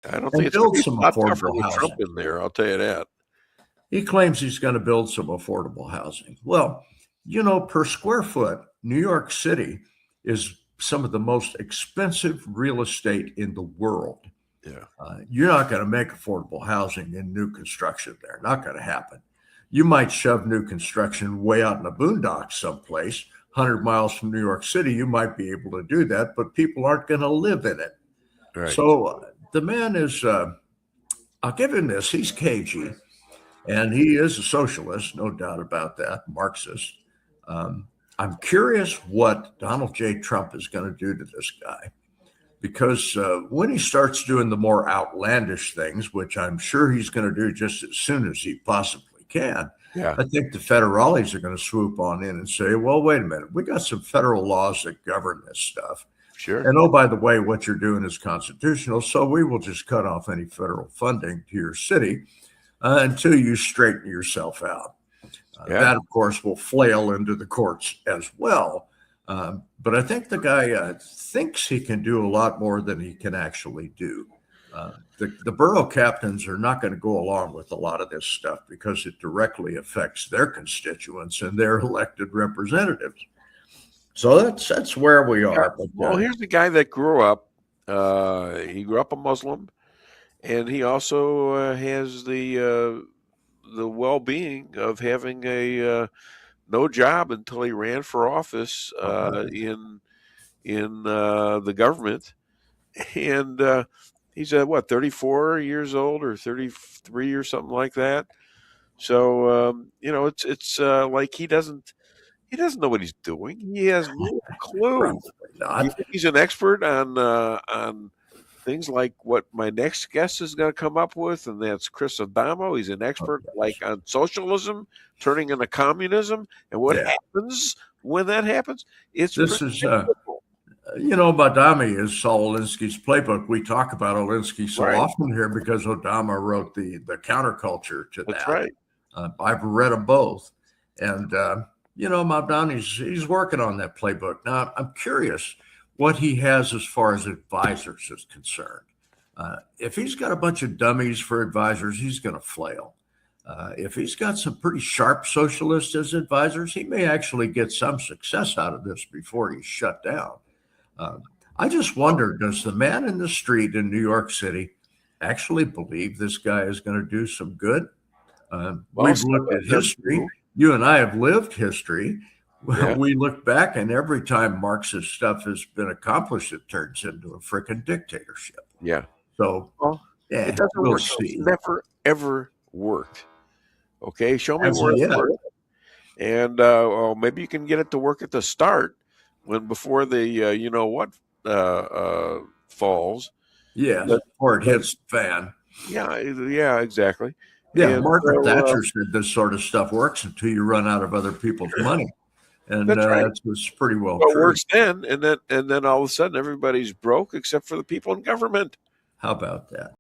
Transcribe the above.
I don't think and it's going build to be some a lot tougher affordable with Trump housing. in there. I'll tell you that. He claims he's going to build some affordable housing. Well, you know, per square foot, New York City is some of the most expensive real estate in the world. Yeah. You're not going to make affordable housing in new construction there. Not going to happen. You might shove new construction way out in the boondocks someplace, 100 miles from New York City. You might be able to do that, but people aren't going to live in it. Right. So the man is, I'll give him this, he's cagey. And he is a socialist, no doubt about that, Marxist. I'm curious what Donald J. Trump is going to do to this guy, because when he starts doing the more outlandish things, which I'm sure he's going to do just as soon as he possibly can, Yeah. I think the federales are going to swoop on in and say, well, wait a minute, we got some federal laws that govern this stuff. Sure. And oh, by the way, what you're doing is constitutional, so we will just cut off any federal funding to your city until you straighten yourself out. That, of course, will flail into the courts as well. But I think the guy thinks he can do a lot more than he can actually do. The borough captains are not going to go along with a lot of this stuff because it directly affects their constituents and their elected representatives. So that's where we are. Yeah. Well, here's the guy that grew up. He grew up a Muslim, and he also has the well-being of having a no job until he ran for office in the government, and he's what, 34 years old or 33 or something like that. So you know, it's like he doesn't know what he's doing. He has no clue. You think he's an expert on things like what my next guest is going to come up with, and that's Chris Adama. He's an expert like on socialism turning into communism, and what happens when that happens. This is you know, Adama is Saul Alinsky's playbook. We talk about Alinsky so often here because Adama wrote the counterculture to that. That's right. I've read them both, and you know, Mamdani's he's working on that playbook now. I'm curious what he has as far as advisors is concerned. If he's got a bunch of dummies for advisors, he's going to flail. If he's got some pretty sharp socialists as advisors, he may actually get some success out of this before he's shut down. I just wonder, does the man in the street in New York City actually believe this guy is going to do some good? We've looked at history. You and I have lived history. Yeah. We look back, and every time Marxist stuff has been accomplished, it turns into a freaking dictatorship. Yeah. So, it doesn't work. It's never, ever worked. Okay, show me where it worked. And well, maybe you can get it to work at the start, before the you know what falls. Yeah, before it hits the fan. Yeah, exactly. Yeah, and Margaret Thatcher said this sort of stuff works until you run out of other people's money. And that's right. It's pretty well true. It true. Works then, and then all of a sudden everybody's broke except for the people in government. How about that?